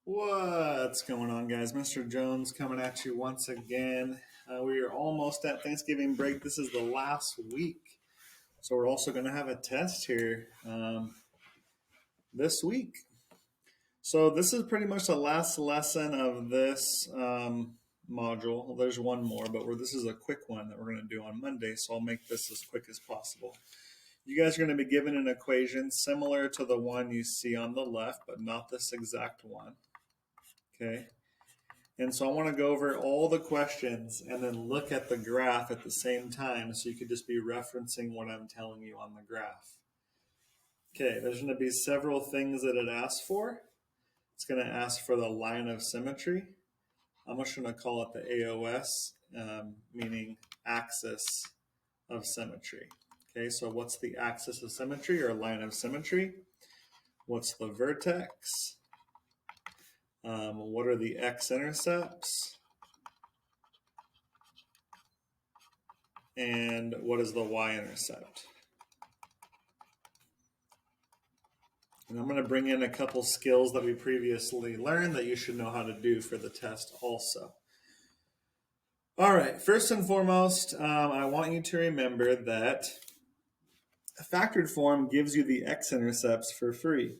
What's going on, guys? Mr. Jones coming at you once again. We are almost at Thanksgiving break. This is the last week. So we're also going to have a test here this week. So this is pretty much the last lesson of this module. Well, there's one more, but this is a quick one that we're going to do on Monday. So I'll make this as quick as possible. You guys are going to be given an equation similar to the one you see on the left, but not this exact one. Okay. And so I want to go over all the questions and then look at the graph at the same time so you could just be referencing what I'm telling you on the graph. Okay, there's going to be several things that it asks for. It's going to ask for the line of symmetry. I'm just going to call it the AOS, meaning axis of symmetry. Okay, so what's the axis of symmetry or line of symmetry? What's the vertex? What are the x-intercepts? And what is the y-intercept? And I'm going to bring in a couple skills that we previously learned that you should know how to do for the test also. All right, first and foremost, I want you to remember that a factored form gives you the x-intercepts for free.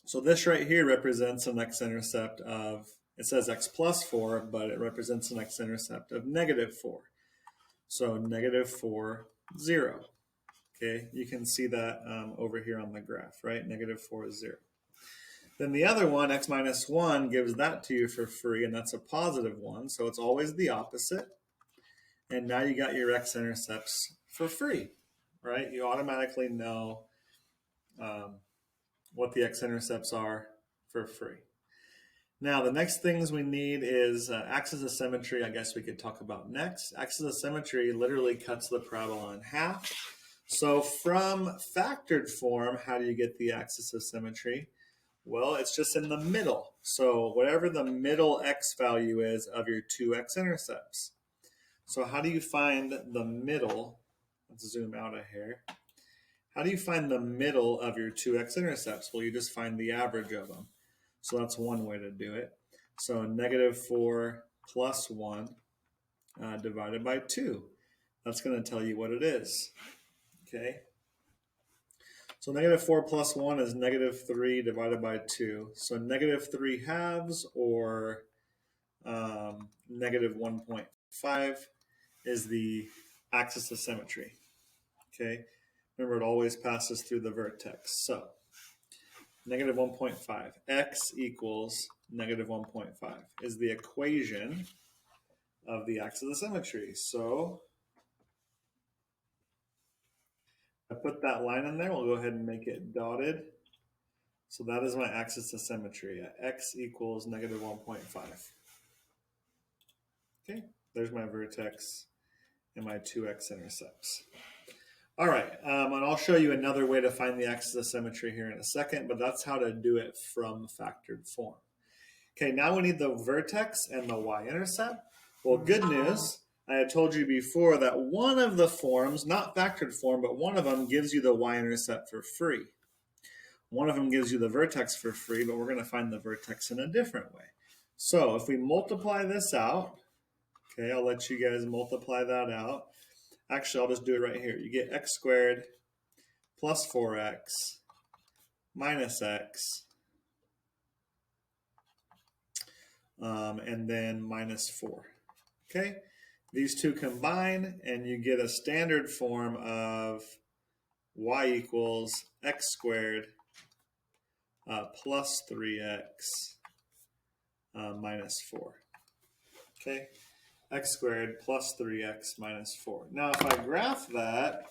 So this right here represents an x-intercept of, it says x plus 4, but it represents an x-intercept of -4. So -4, 0. Okay, you can see that over here on the graph, right? -4 is 0. Then the other one, x minus 1, gives that to you for free, and that's a positive 1. So it's always the opposite. And now you got your x-intercepts for free, right? You automatically know what the x-intercepts are for free. Now, the next things we need is axis of symmetry. I guess we could talk about next. Axis of symmetry literally cuts the parabola in half. So from factored form, how do you get the axis of symmetry? Well, it's just in the middle. So whatever the middle x value is of your two x-intercepts. So how do you find the middle? Let's zoom out a hair. How do you find the middle of your two x-intercepts? Well, you just find the average of them. So that's one way to do it. So -4 plus 1 divided by 2. That's going to tell you what it is. Okay. So -4 plus 1 is -3 divided by 2. So -3 halves or -1.5 is the axis of symmetry. Okay. Remember, it always passes through the vertex. So -1.5, x equals -1.5 is the equation of the axis of symmetry. So I put that line in there. We'll go ahead and make it dotted. So that is my axis of symmetry at x equals -1.5. Okay, there's my vertex and my two x-intercepts. All right, and I'll show you another way to find the axis of symmetry here in a second, but that's how to do it from factored form. Okay, now we need the vertex and the y-intercept. Well, good news, I had told you before that one of the forms, not factored form, but one of them gives you the y-intercept for free. One of them gives you the vertex for free, but we're going to find the vertex in a different way. So if we multiply this out, okay, I'll let you guys multiply that out. Actually, I'll just do it right here. You get x squared plus 4x minus x, and then minus 4. Okay, these two combine, and you get a standard form of y equals x squared plus 3x minus 4. Okay. X squared plus 3x minus 4. Now, if I graph that,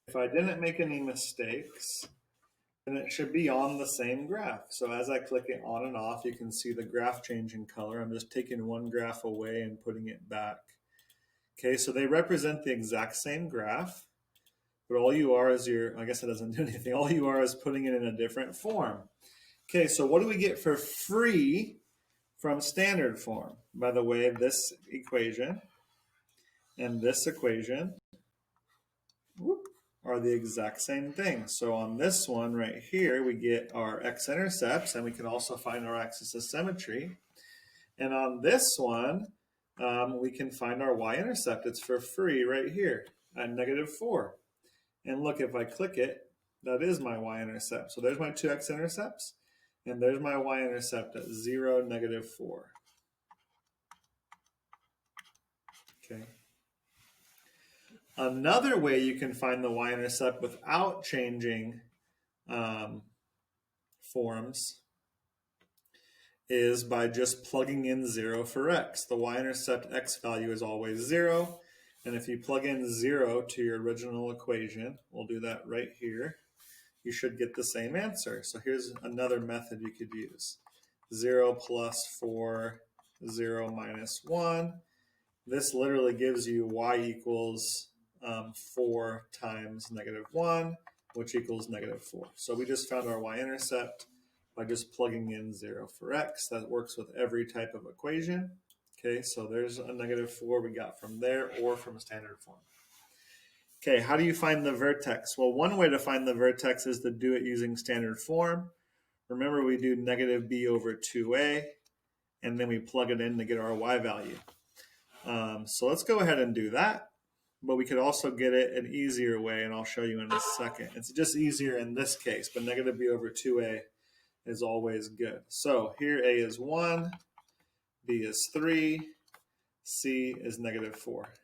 if I didn't make any mistakes, then it should be on the same graph. So as I click it on and off, you can see the graph changing color. I'm just taking one graph away and putting it back. Okay, so they represent the exact same graph, but all you are is I guess it doesn't do anything. All you are is putting it in a different form. Okay, so what do we get for free from standard form? By the way, this equation and this equation are the exact same thing. So on this one right here, we get our x-intercepts, and we can also find our axis of symmetry. And on this one, we can find our y-intercept. It's for free right here at -4. And look, if I click it, that is my y-intercept. So there's my two x-intercepts, and there's my y-intercept at 0, -4. Okay. Another way you can find the y-intercept without changing forms is by just plugging in 0 for x. The y-intercept x value is always 0. And if you plug in 0 to your original equation, we'll do that right here, you should get the same answer. So here's another method you could use. 0 plus 4, 0 minus 1. This literally gives you y equals 4 times -1, which equals -4. So we just found our y-intercept by just plugging in 0 for x. That works with every type of equation. Okay, so there's a -4 we got from there or from standard form. Okay, how do you find the vertex? Well, one way to find the vertex is to do it using standard form. Remember, we do -b over 2a, and then we plug it in to get our y value. So let's go ahead and do that. But we could also get it an easier way, and I'll show you in a second. It's just easier in this case, but -b over 2a is always good. So here a is 1, b is 3, c is -4.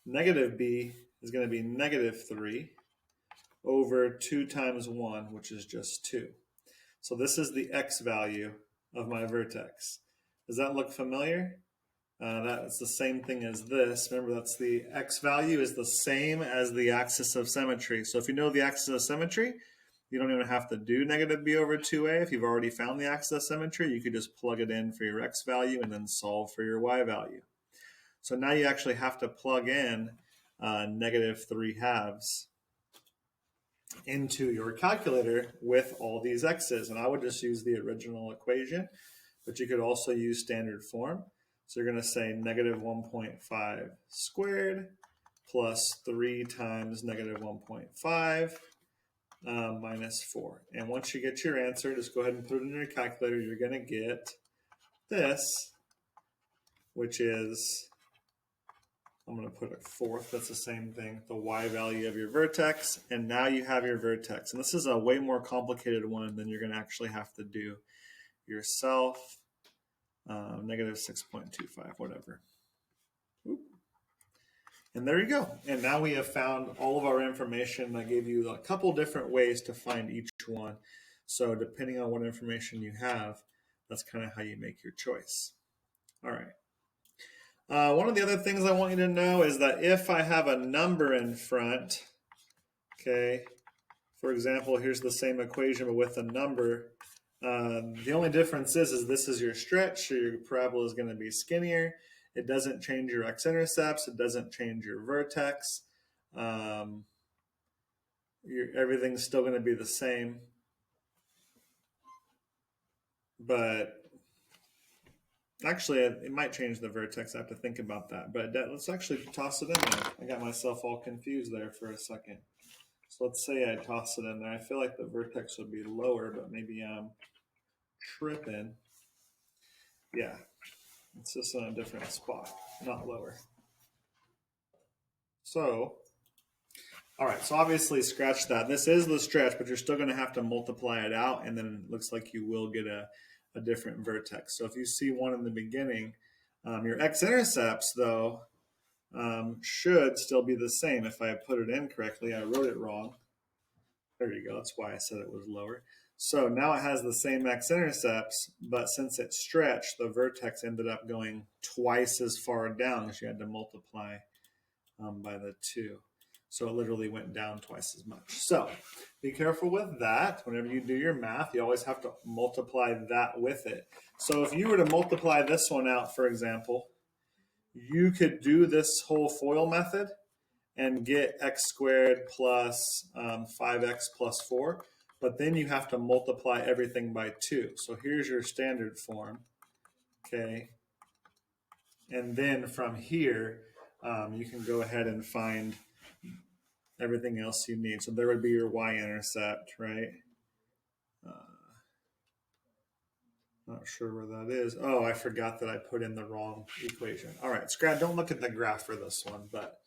-b is going to be -3 over 2 times 1, which is just 2. So this is the x value of my vertex. Does that look familiar? That's the same thing as this. Remember, that's the x value is the same as the axis of symmetry. So if you know the axis of symmetry, you don't even have to do -b over 2a. If you've already found the axis of symmetry, you could just plug it in for your x value and then solve for your y value. So now you actually have to plug in -3/2 into your calculator with all these x's. And I would just use the original equation, but you could also use standard form. So you're going to say -1.5 squared plus 3 times -1.5 minus 4. And once you get your answer, just go ahead and put it in your calculator. You're going to get this, which is, I'm going to put a 4th. That's the same thing, the y value of your vertex. And now you have your vertex. And this is a way more complicated one than you're going to actually have to do yourself. -6.25, whatever. Oop. And there you go. And now we have found all of our information. I gave you a couple different ways to find each one. So depending on what information you have, that's kind of how you make your choice. All right. One of the other things I want you to know is that if I have a number in front, okay, for example, here's the same equation but with a number. The only difference is this is your stretch, so your parabola is going to be skinnier. It doesn't change your x-intercepts. It doesn't change your vertex. Everything's still going to be the same. But actually, it might change the vertex. I have to think about that. But let's actually toss it in there. I got myself all confused there for a second. So let's say I toss it in there. I feel like the vertex would be lower, but maybe I'm tripping. Yeah, it's just in a different spot, not lower. So, all right, so obviously scratch that. This is the stretch, but you're still going to have to multiply it out, and then it looks like you will get a different vertex. So if you see one in the beginning, your x-intercepts, though, should still be the same. If I put it in correctly, I wrote it wrong. There you go. That's why I said it was lower. So now it has the same x-intercepts, but since it stretched, the vertex ended up going twice as far down because you had to multiply by the 2. So it literally went down twice as much. So be careful with that. Whenever you do your math, you always have to multiply that with it. So if you were to multiply this one out, for example, you could do this whole FOIL method and get x squared plus 5x plus 4. But then you have to multiply everything by 2. So here's your standard form, okay? And then from here, you can go ahead and find everything else you need. So there would be your y-intercept, right? Not sure where that is. Oh, I forgot that I put in the wrong equation. All right, Scrap, don't look at the graph for this one, but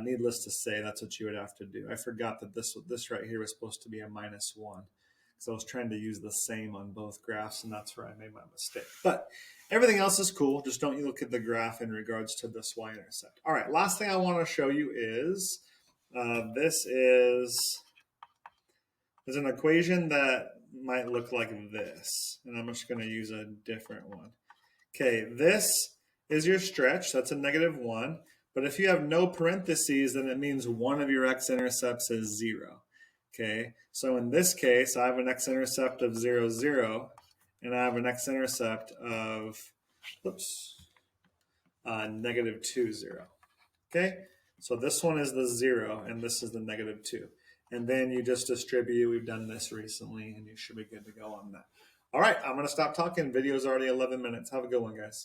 needless to say, that's what you would have to do. I forgot that this right here was supposed to be a -1. So I was trying to use the same on both graphs, and that's where I made my mistake. But everything else is cool. Just don't you look at the graph in regards to this y-intercept. All right, last thing I want to show you is this is an equation that might look like this. And I'm just going to use a different one. Okay, this is your stretch. That's a -1. But if you have no parentheses, then it means one of your x-intercepts is 0. Okay, so in this case, I have an x-intercept of 0, 0, and I have an x-intercept of, -2, 0. Okay, so this one is the 0, and this is the -2. And then you just distribute. We've done this recently, and you should be good to go on that. All right, I'm going to stop talking. Video's already 11 minutes. Have a good one, guys.